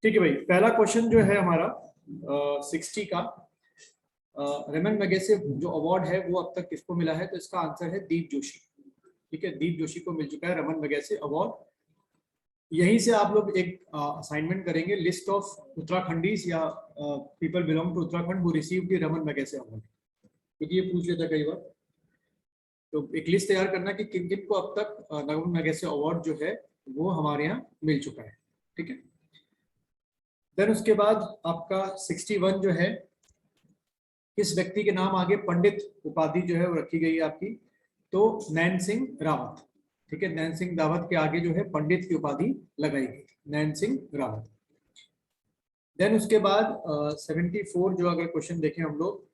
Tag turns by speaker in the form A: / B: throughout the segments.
A: ठीक है भाई, पहला क्वेश्चन जो है हमारा 60 का, रमन मैगसेसे जो अवार्ड है वो अब तक किसको मिला है? तो इसका आंसर है दीप जोशी। ठीक है, दीप जोशी को मिल चुका है रमन मैगसेसे अवार्ड। यहीं से आप लोग एक असाइनमेंट करेंगे, लिस्ट ऑफ उत्तराखंडीज या people belong to Uttarakhand who received the Raman Magsaysay award, क्योंकि ये पूछ लेता कई बार। तो एक लिस्ट तैयार करना कि किन किन को अब तक रमन मैगसेसे अवार्ड जो है वो हमारे यहाँ मिल चुका है। ठीक है, देन उसके बाद आपका 61 जो है, किस व्यक्ति के नाम आगे पंडित उपाधि जो है वो रखी गई है आपकी? तो नैन सिंह रावत। ठीक है, नैन सिंह रावत के आगे जो है पंडित की उपाधि लगाई गई, नैन सिंह रावत। देन उसके बाद 74 जो अगर क्वेश्चन देखें हम लोग,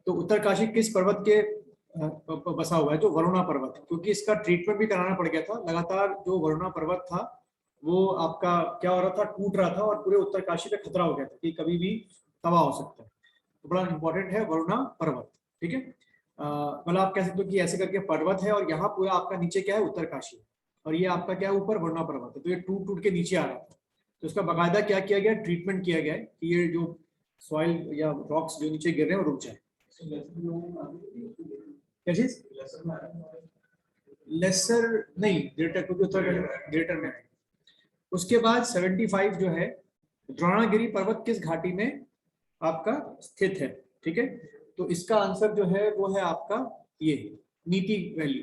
A: तो उत्तरकाशी किस पर्वत के बसा हुआ है? जो वरुणा पर्वत, क्योंकि इसका ट्रीटमेंट भी कराना पड़ गया था लगातार। जो वरुणा पर्वत था वो आपका क्या हो रहा था, टूट रहा था और पूरे उत्तरकाशी पे खतरा हो गया था कि कभी भी तबाह हो सकता है। तो बड़ा इंपॉर्टेंट है वरुणा पर्वत। ठीक है, मतलब आप कह सकते हो कि ऐसे करके पर्वत है और यहाँ पूरा आपका नीचे क्या है, उत्तरकाशी, और ये आपका क्या है ऊपर वरुणा पर्वत है। तो ये टूट टूट के नीचे आ रहा था, तो इसका बाकायदा क्या किया गया, ट्रीटमेंट किया गया है कि ये जो सॉइल या रॉक्स जो नीचे गिर रहे हैं वो रुक जाए। क्या चीज? लेसर नहीं, ग्रेटर, क्योंकि उत्तराखंड ग्रेटर में है। उसके बाद 75 जो है, द्रोणागिरी पर्वत किस घाटी में आपका स्थित है? ठीक है, तो इसका आंसर जो है वो है आपका ये नीति वैली।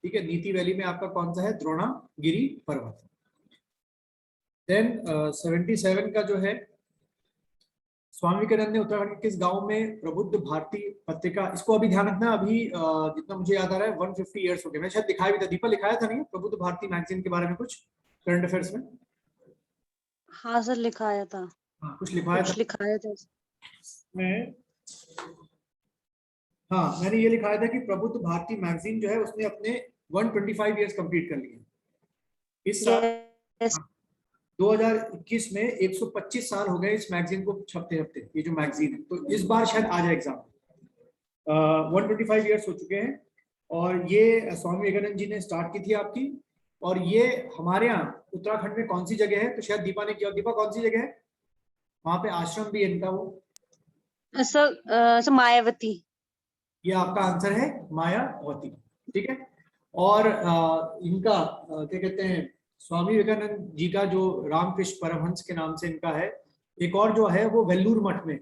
A: ठीक है, नीति वैली में आपका कौन सा है? द्रोणागिरी पर्वत। देन 77 का जो है, स्वामी विवेकानंद ने उत्तराखंड के किस गांव में प्रबुद्ध भारती पत्रिका, इसको अभी ध्यान रखना, अभी जितना मुझे याद आ रहा है 150 ईयर्स हो गए। मैं शायद दिखाया भी था, दीपा लिखाया था नहीं प्रबुद्ध भारती मैगजीन के बारे में कुछ करंट अफेयर्स में?
B: हाँ सर, लिखाया था।
A: हाँ, कुछ लिखाया था मैं। हाँ, मैंने ये लिखाया था कि प्रबुद्ध भारती मैगजीन जो है उसने अपने 125 ईयर्स कंप्लीट कर लिए इस साल। 2021 में 125 साल हो गए इस मैगजीन को छपते छपते, ये जो मैगजीन है। तो इस बार शायद आ जाए एग्जाम। 125 ईयर्स हो चुके हैं और ये स्वामी विवेकानंद जी ने स्टार्ट की थी आपकी। और ये हमारे यहाँ उत्तराखंड में कौन सी जगह है? तो शायद दीपा ने किया। दीपा कौन सी जगह है वहां पे आश्रम भी है इनका? वो
B: सर मायावती।
A: ये आपका आंसर है मायावती। ठीक है, और इनका क्या कहते हैं, स्वामी विवेकानंद जी का जो रामकृष्ण परमहंस के नाम से इनका है, एक और जो है वो वेल्लूर मठ में।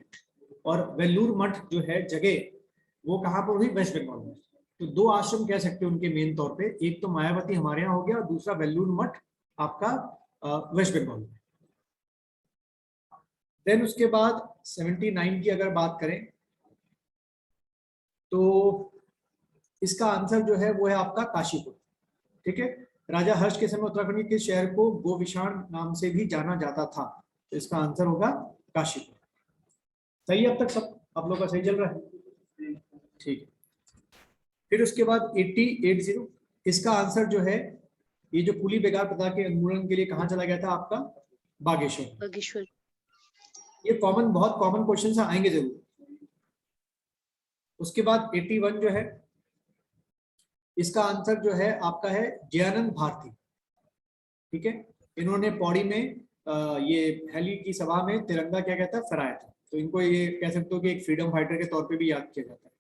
A: और वेल्लूर मठ जो है जगह वो कहाँ पर हुई? वेस्ट बंगाल में। तो दो आश्रम कह सकते हैं उनके मेन तौर पे, एक तो मायावती हमारे यहाँ हो गया और दूसरा वेल्लूर मठ आपका वेस्ट बंगाल में। देन उसके बाद 79 की अगर बात करें तो इसका आंसर जो है वो है आपका काशीपुर। ठीक है, राजा हर्ष के समय उत्तराखंड के किस शहर को गोविशाण नाम से भी जाना जाता था? तो इसका आंसर होगा काशीपुर। सही है, अब तक सब आप लोग का सही चल रहा है? ठीक है, फिर उसके बाद 80 इसका आंसर जो है, ये जो कुली बेगार प्रथा के उन्मूलन के लिए कहाँ चला गया था आपका? बागेश्वर। ये कॉमन, बहुत कॉमन क्वेश्चन आएंगे जरूर। उसके बाद 81 जो है, इसका आंसर जो है आपका है जयानंद भारती। ठीक है, इन्होंने पौड़ी में ये हैली की सभा में तिरंगा क्या कहता है, फहराया था। तो इनको ये कह सकते हो कि एक फ्रीडम फाइटर के तौर पे भी याद किया जाता है।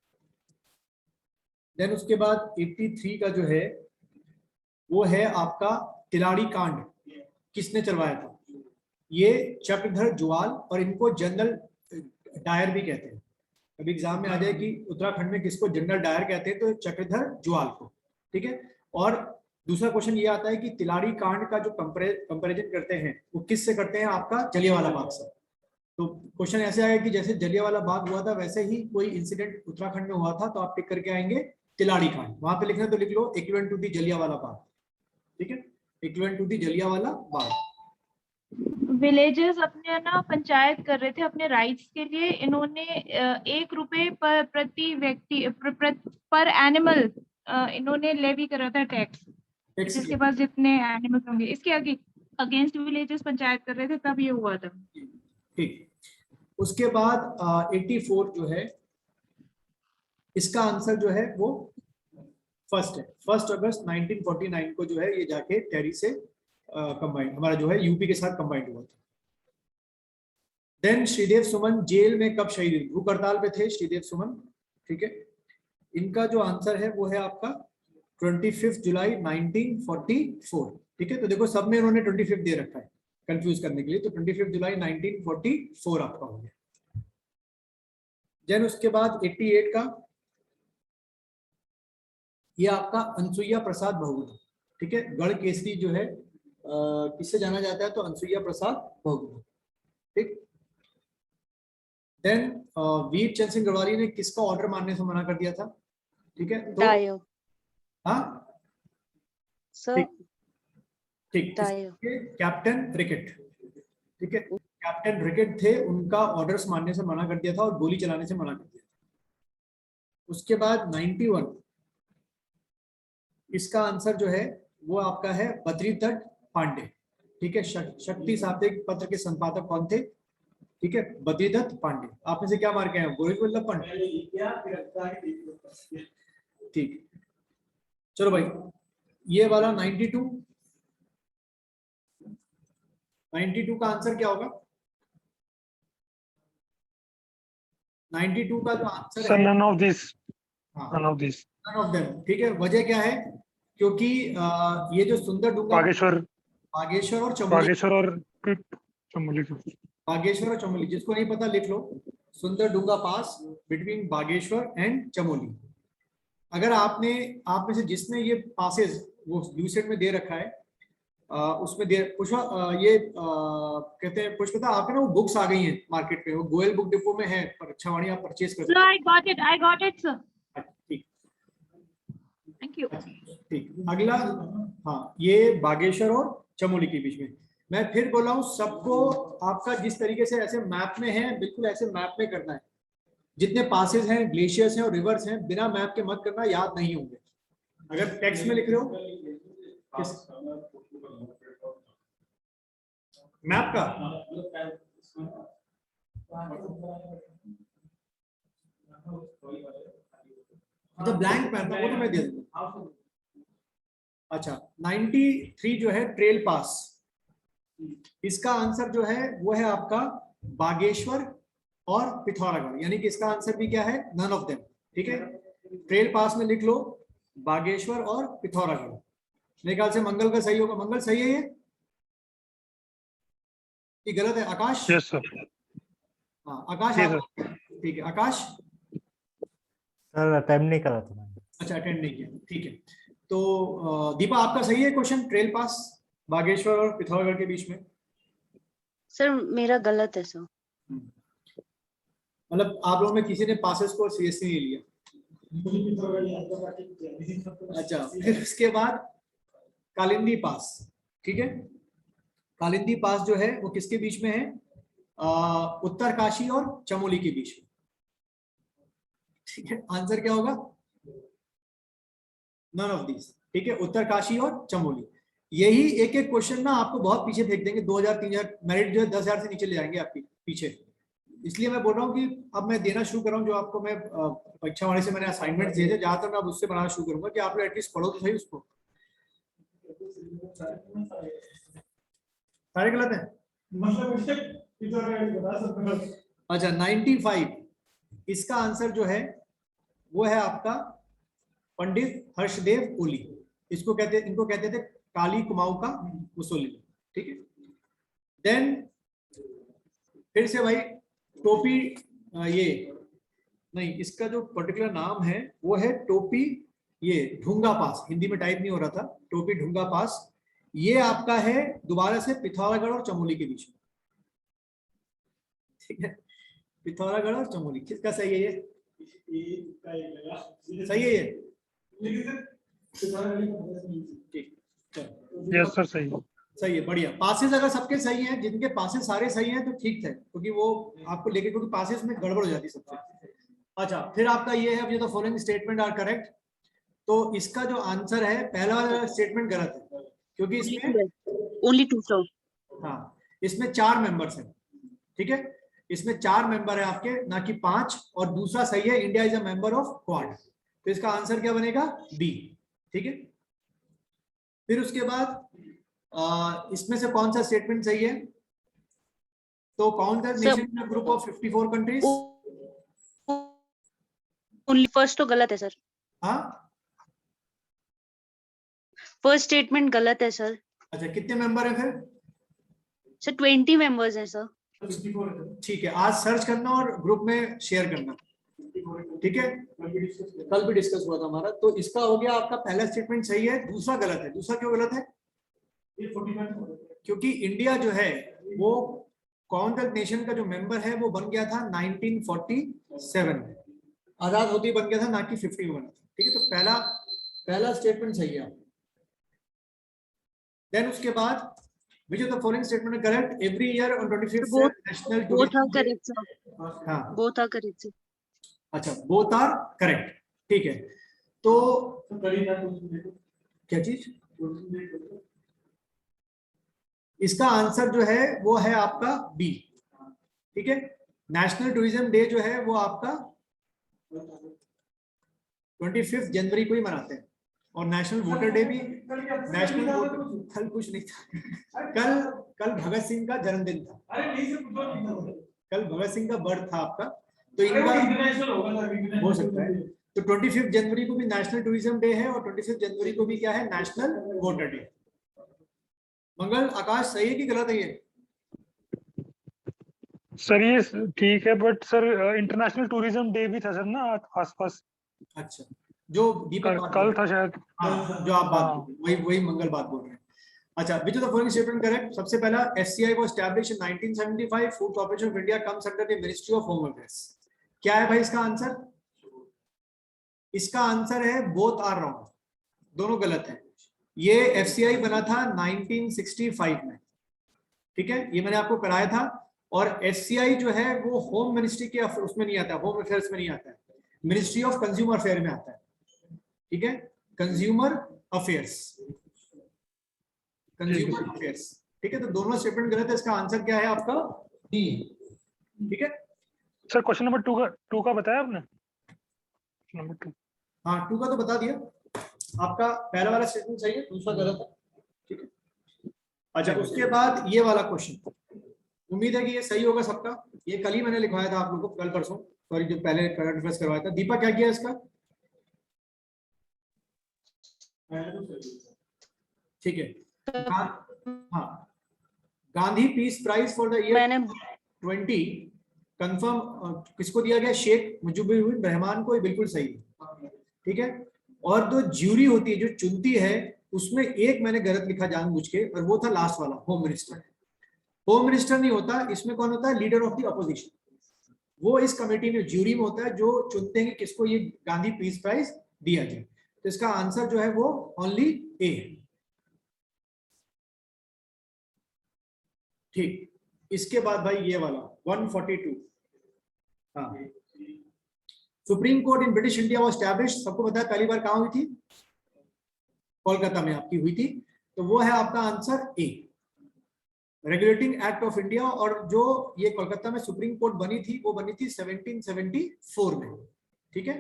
A: देन उसके बाद 83 का जो है वो है आपका तिलाड़ी कांड, किसने चलवाया था? ये चक्रधर जुआल, और इनको जनरल डायर भी कहते हैं। अभी एग्जाम में आ जाए कि उत्तराखंड में किसको जनरल डायर कहते हैं, तो चक्रधर जुआल को। ठीक है, और दूसरा क्वेश्चन ये आता है कि तिलाड़ी कांड का जो कंपैरिजन करते हैं वो किससे करते हैं? आपका जलियांवाला बाग से। तो क्वेश्चन ऐसे आएगा कि जैसे जलियांवाला बाग हुआ था वैसे ही कोई इंसिडेंट उत्तराखंड में हुआ था, तो आप टिक करके आएंगे तिलाड़ी कांड। वहां पे लिखना तो लिख लो equivalent to the Jallianwala Bagh. ठीक है, equivalent to the Jallianwala Bagh.
C: Villages अपने ना पंचायत कर रहे थे अपने राइट्स के लिए। इन्होंने 1 रुपए पर प्रति व्यक्ति पर एनिमल इन्होंने लेवी करा था टैक्स, जिसके पास जितने एनिमल्स होंगे। इसके आगे अगेंस्ट विलेजेस पंचायत कर रहे थे, तब ये हुआ था।
A: ठीक, उसके बाद 84 जो है, इसका आंसर जो है वो फर्स्ट है। 1 अगस्त 1949 को जो है ये जाके टेरी से कंबाइंड, हमारा जो है यूपी के साथ कंबाइंड हुआ था। देन श्रीदेव सुमन जेल में कब शहीद हुए? भूख हड़ताल पे थे श्रीदेव सुमन, ठीक है। इनका जो आंसर है वो है आपका 25 जुलाई 1944, ठीक है। तो देखो सब में इन्होंने 25 दे रखा है कंफ्यूज करने के लिए, तो 25 जुलाई 1944 आपका हो गया। देन उसके बाद 88 का ये आपका अनसुईया प्रसाद बहुगुणा, ठीक है। गढ़ केसरी जो है किससे जाना जाता है? तो अनसुईया प्रसाद बहुगुणा, ठीक। देन वीर चंद सिंह गढ़वाली ने किसका ऑर्डर मानने से मना कर दिया था? ठीक है, तो
B: डायो
A: हाँ
B: सर,
A: ठीक,
B: डायो।
A: कैप्टन रिकेट, ठीक है। कैप्टन रिकेट थे, उनका ऑर्डर्स मानने से मना कर दिया था और गोली चलाने से मना कर दिया था। उसके बाद 91 इसका आंसर जो है वो आपका है बद्रीदत्त पांडे, ठीक है। शक्ति साप्ताहिक पत्र के संपादक कौन थे? ठीक है, बद्रीदत्त पांडे। आप में से क्या मार्क है? गोविंद वल्लभ पंत, ठीक। चलो भाई, ये वाला 92 का आंसर क्या होगा? 92 का जो आंसर है
D: none of this,
A: हाँ,
D: none of this.
A: none of them, ठीक है। वजह क्या है? क्योंकि ये जो सुंदर डूंगा
D: बागेश्वर,
A: बागेश्वर और चमोली,
D: बागेश्वर और चमोली।
A: बागेश्वर और चमोली, जिसको नहीं पता लिख लो, सुंदर डूंगा पास बिटवीन बागेश्वर एंड चमोली। अगर आपने आप में से जिसने ये पासेस वो यूसेट में दे रखा है उसमें दे पुष्पा कहते हैं पुष्पता, आपके ना वो बुक्स आ गई हैं मार्केट में, वो गोयल बुक डिपो में है, पर छावानी आप परचेज कर सकते
C: I got it sir.
A: हैं। ठीक,
C: Thank you.
A: ठीक। अगला, हाँ, ये बागेश्वर और चमोली के बीच में। मैं फिर बोला हूँ सबको, आपका जिस तरीके से ऐसे मैप में है बिल्कुल ऐसे मैप में करना है। जितने पासेस हैं, ग्लेशियर्स हैं और रिवर्स हैं, बिना मैप के मत करना, याद नहीं होंगे। अगर टेक्स्ट में लिख रहे हो मैप का, तो ब्लैंक पैन था वो तो मैं दे दूंगा। अच्छा, 93 जो है ट्रेल पास, इसका आंसर जो है वो है आपका बागेश्वर और पिथौरागढ़, यानी कि इसका आंसर भी क्या है? नन ऑफ देम, ठीक है। ट्रेल पास में लिख लो बागेश्वर और पिथौरागढ़। मेरे ख्याल से मंगल का सही होगा। मंगल सही है ये गलत है? आकाश?
D: यस सर,
A: हाँ आकाश,
D: Yes,
A: आप ठीक है। आकाश
E: सर अटेम्प्ट नहीं करा था मैंने।
A: अच्छा, अटेंड नहीं किया, ठीक है। तो दीपा आपका सही है क्वेश्चन, ट्रेल पास बागेश्वर और पिथौरागढ़ के बीच में।
B: सर मेरा गलत है सर।
A: मतलब आप लोगों में किसी ने पासेस को सीरियसली नहीं लिया। अच्छा, फिर उसके बाद कालिंदी पास, ठीक है। कालिंदी पास जो है वो किसके बीच में है? उत्तरकाशी और चमोली के बीच में, ठीक है। आंसर क्या होगा? नन ऑफ दिस, ठीक है। उत्तरकाशी और चमोली। यही एक एक क्वेश्चन ना आपको बहुत पीछे फेंक देंगे, 2000-3000 मेरिट जो है 10,000 से नीचे ले जाएंगे आपके पीछे। इसलिए मैं बोल रहा हूँ कि अब मैं देना शुरू कर रहा हूँ, जो आपको मैं परीक्षा वाले से मैंने असाइनमेंट दिए थे, ज्यादातर मैं अब उससे बनाना शुरू करूंगा कि आप लोग एटलीस्ट पढ़ो तो सही उसको। सारे गलत है? अच्छा, 95 इसका आंसर जो है वो है आपका पंडित हर्षदेव ओली। इनको कहते थे काली कुमाऊं का मुसोलिनी, ठीक है। देन फिर से भाई टोपी, ये नहीं, इसका जो पर्टिकुलर नाम है वो है टोपी ये ढूंगा पास, हिंदी में टाइप नहीं हो रहा था, टोपी ढूंगा पास। ये आपका है दोबारा से पिथौरागढ़ और चमोली के बीच में, ठीक है। पिथौरागढ़ और चमोली, किसका सही है? ये सही है ये, ठीक,
D: यस सर, सही है।
A: सही है, बढ़िया। पासेस अगर सबके सही हैं, जिनके पासेस सारे सही हैं तो ठीक है, क्योंकि वो आपको लेके, क्योंकि पासेस में गड़बड़ हो जाती है सबसे। अच्छा, फिर आपका ये है, अब ये तो फॉलोइंग स्टेटमेंट आर करेक्ट। तो इसका जो आंसर है, पहला वाला स्टेटमेंट गलत है, क्योंकि इसमें
B: ओनली 2 सर।
A: हाँ, इसमें 4 मेंबर्स हैं, ठीक है। इसमें 4 मेंबर है आपके, ना कि 5। और दूसरा सही है, India is a member of quad. तो इसका आंसर क्या बनेगा? बी, ठीक है। फिर उसके बाद इसमें से कौन सा स्टेटमेंट सही है? तो count that
B: Sir-
A: nation in a group of 54 countries.
B: Only first तो गलत है सर,
A: हाँ,
B: फर्स्ट स्टेटमेंट गलत है सर।
A: अच्छा कितने मेंबर है फिर?
B: सर 20 मेंबर्स हैं सर।
A: ठीक है, आज सर्च करना और ग्रुप में शेयर करना, ठीक है? कल भी डिस्कस हुआ था हमारा। तो इसका हो गया आपका पहला स्टेटमेंट सही है, दूसरा गलत है। दूसरा क्यों गलत है? क्योंकि इंडिया जो है वो कॉमनवेल्थ नेशन का जो मेंबर है वो बन गया था 1947 में, आजाद होते ही बन गया था, ना कि 50 में बना था, ठीक है? तो पहला स्टेटमेंट सही है। देन उसके बाद which of the following statement is correct? Every year on 25th
B: Both-
A: national
B: both are
A: tourism day.
B: Correct sir,
A: हाँ,
B: बोथ आर करेक्ट सर।
A: अच्छा बोथ आर करेक्ट, ठीक है। तो क्या चीज? इसका आंसर जो है वो है आपका बी, ठीक है? नेशनल टूरिज्म डे जो है वो आपका 25 जनवरी को ही मनाते हैं, और नेशनल वोटर डे भी नेशनल वोटर, कल कुछ नहीं था, कल भगत सिंह का जन्मदिन था, कल भगत सिंह का बर्थ था आपका, तो इनका हो सकता है। तो 25 जनवरी को भी नेशनल टूरिज्म डे है, और 25 जनवरी को भी क्या है? National voter day. Mangal, Akash सही है कि गलत है ये?
D: सर ये ठीक है, but sir international tourism day भी था सर ना आसपास।
A: अच्छा, जो दीपक बात
D: कल
A: बोल
D: था शायद।
A: हाँ, जो आप बात
D: हाँ।
A: बोल रहे हैं, वही मंगल बात बोल रहे हैं। अच्छा, which of the following statement correct? सबसे पहला, FCI was established in 1975. Food Corporation of India comes under the Ministry of Home Affairs. क्या है भाई इसका आंसर? इसका आंसर है both are wrong, दोनों गलत है। ये FCI बना था 1965 में, ठीक है? ये मैंने आपको कराया था। और FCI जो है वो होम मिनिस्ट्री के उसमें नहीं आता, होम अफेयर्स में नहीं आता है, मिनिस्ट्री ऑफ कंज्यूमर अफेयर में आता है, ठीक है? कंज्यूमर अफेयर्स, कंज्यूमर अफेयर्स, ठीक है? तो दोनों स्टेटमेंट गलत है, इसका आंसर क्या है आपका? डी, ठीक है?
D: सर क्वेश्चन नंबर 2 का बताया आपने? नंबर 2,
A: हाँ 2 का तो बता दिया आपका, पहला वाला स्टेटमेंट सही है, दूसरा गलत है, ठीक है? अच्छा, उसके बाद ये वाला क्वेश्चन, उम्मीद है कि ये सही होगा सबका। ये कल ही मैंने लिखवाया था आप लोगों को, कल परसों, सॉरी, जो पहले करंट अफेयर्स करवाया था। दीपा क्या किया इसका? ठीक है। हाँ, Gandhi peace prize for the year
B: मैंने
A: 20 कंफर्म किसको दिया गया? शेख मुजीबुर रहमान को। ये बिल्कुल सही है, ठीक है? और जो ज्यूरी होती है, जो चुनती है, उसमें एक मैंने गलत लिखा जानबूझ के, और वो था लास्ट वाला, होम मिनिस्टर। होम मिनिस्टर नहीं होता, इसमें कौन होता है? Leader of the opposition. वो इस कमेटी में, ज्यूरी में होता है, जो चुनते हैं कि किसको ये गांधी पीस प्राइज दिया जाए। तो इसका आंसर जो है वो ओनली ए है, ठीक? इसके बाद भाई ये वाला 142, हाँ, supreme court in British India was established. सबको पता है पहली बार कहां हुई थी? कोलकाता में आपकी हुई थी। तो वो है आपका answer A, regulating act of India. और जो ये कोलकाता में सुप्रीम कोर्ट बनी थी, वो बनी थी 1774 में, ठीक है?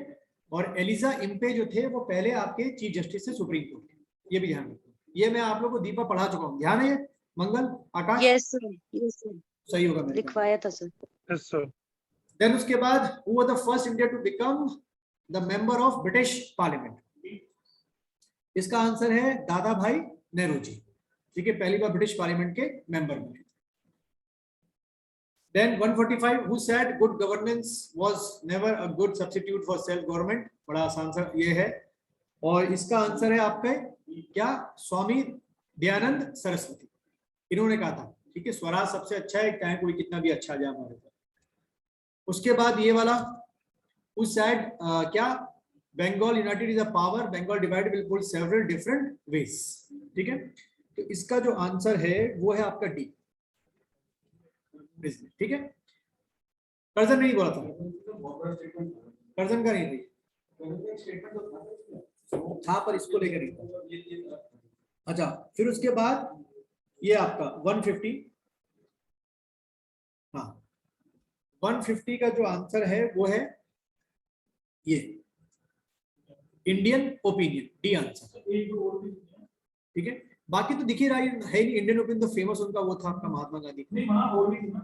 A: और एलिजा इम्पे जो थे वो पहले आपके चीफ जस्टिस थे सुप्रीम कोर्ट के, ये भी ध्यान रखो। ये मैं आप लोगों को दीपा पढ़ा चुका हूँ, ध्यान है ये? मंगल, आकाश,
B: यस सर
A: सही होगा मेरे
B: लिखवाया था सर।
D: Yes sir.
A: देन उसके बाद who was the first India to become the member of British Parliament? इसका आंसर है दादा भाई नेहरू जी, ठीक है? पहली बार ब्रिटिश पार्लियामेंट के मेंबर बने। Then 145, who said good governance was never a good substitute for self government? बड़ा आसान सा ये है, और इसका आंसर है आपका क्या? स्वामी दयानंद सरस्वती, इन्होंने कहा था, ठीक है? स्वराज सबसे अच्छा है, चाहे कोई कितना भी अच्छा जाए हमारे पास। उसके बाद ये वाला, who said क्या? Bengal united is a power, Bengal divided will pull several different ways, ठीक है? तो इसका जो आंसर है वो है आपका डी, ठीक है? कर्जन नहीं बोला था, कर्जन का नहीं था, पर इसको लेकर नहीं। अच्छा, फिर उसके बाद ये आपका 150, हाँ 150 का जो आंसर है वो है ये इंडियन ओपिनियन, डी आंसर, ठीक है? बाकी तो दिख ही रहा है, इंडियन ओपिनियन तो फेमस उनका वो था आपका महात्मा गांधी,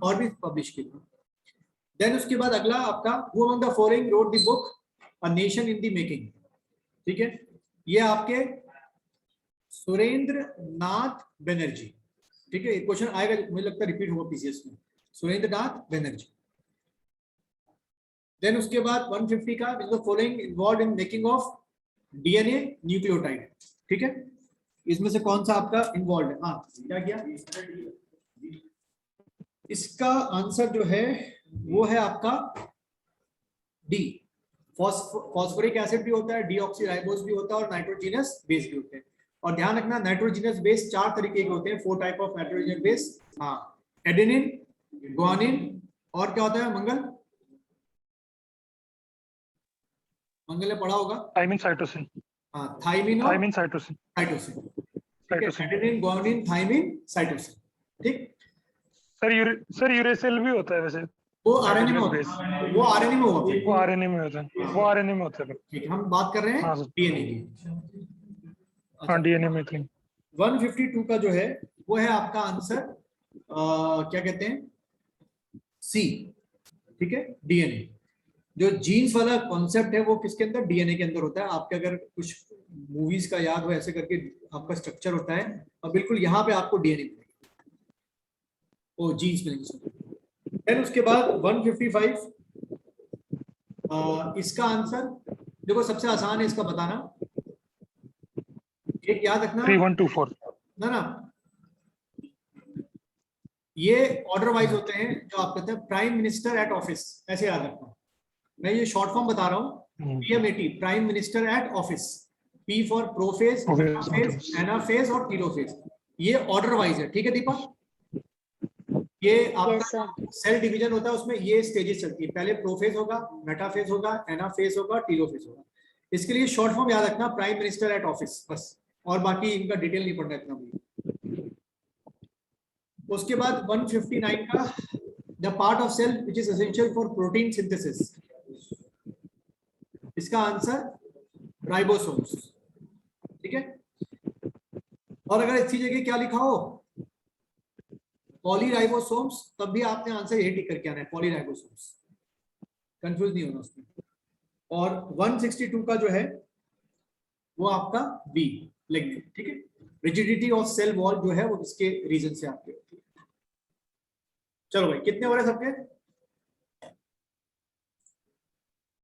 A: और भी पब्लिश किया। देन उसके बाद अगला आपका who among the following wrote the book a nation in the making, ठीक है, ये आपके सुरेंद्र नाथ बनर्जी, ठीक है, क्वेश्चन आएगा मुझे लगता है रिपीट होगा पीसीएस में, सुरेंद्र नाथ बनर्जी। देन उसके बाद 150 का the following involved in making of DNA nucleotide, ठीक है, इसमें से कौन सा आपका इन्वॉल्व है? हाँ क्या किया, इसका आंसर जो है वो है आपका डी, फॉस्फोरिक एसिड भी होता है, डीऑक्सीराइबोस भी होता है, और नाइट्रोजनस बेस भी होते हैं। और ध्यान रखना नाइट्रोजनस बेस 4 तरीके के होते हैं, 4 टाइप ऑफ नाइट्रोजन बेस, हाँ, एडेनिन, ग्वानिन, और क्या होता है मंगल, मंगल ने पढ़ा होगा,
D: थाइमिन साइटोसिन,
A: हाँ, थाइमिन और
D: thymine cytosine,
A: cytosine,
D: cytosine.
A: Adenine, guanine, thymine, cytosine, ठीक।
D: सर यूरेसिल भी होता है वैसे,
A: वो आरएनए में होता है, वो आरएनए में होता है,
D: वो आरएनए में होता है, वो आरएनए में होता है।
A: ठीक है, हम बात कर रहे हैं
D: हाँ सर।
A: डीएनए की।
D: हाँ डीएनए में थी।
A: 152 का जो है वो है आपका आंसर क्या कहते हैं, सी, ठीक है, डीएनए। जो जीन्स वाला कॉन्सेप्ट है वो किसके अंदर, डीएनए के अंदर होता है। आपके अगर कुछ मूवीज का याद हो ऐसे करके आपका स्ट्रक्चर होता है, और बिल्कुल यहाँ पे आपको डीएनए मिलेगी, वो जीन्स मिलेंगे। देन उसके बाद 155 इसका आंसर देखो सबसे आसान है इसका बताना, एक याद रखना
D: 3124,
A: ना, ये ऑर्डर वाइज होते हैं, जो आप कहते हैं प्राइम मिनिस्टर एट ऑफिस, ऐसे याद रखना। मैं ये शॉर्ट फॉर्म बता रहा हूँ, PMAT, prime minister at office, P for prophase, anaphase और टीलोफेज, ये ऑर्डर वाइज है, ठीक है दीपक। ये आपका सेल डिवीजन होता है, उसमें ये स्टेजेस चलती है, पहले प्रोफेज होगा, मेटाफेज होगा, एनाफेज होगा, टीलोफेज होगा। इसके लिए शॉर्ट फॉर्म याद रखना प्राइम मिनिस्टर एट ऑफिस, बस, और बाकी इनका डिटेल नहीं पढ़ना इतना मुझे। उसके बाद 159 का the part of cell which is essential for protein synthesis, इसका आंसर राइबोसोम्स, ठीक है। और अगर इसी जगह क्या लिखा हो पॉलीराइबोसोम्स, तब भी आपने आंसर यही टिक करके आना है, पॉलीराइबोसोम्स, कंफ्यूज नहीं होना उसमें। और 162 का जो है वो आपका बी, लिग्निन, ठीक है, रिजिडिटी ऑफ सेल वॉल जो है वो इसके रीजन से आपके होती है। चलो भाई कितने हो रहे हैं सबके?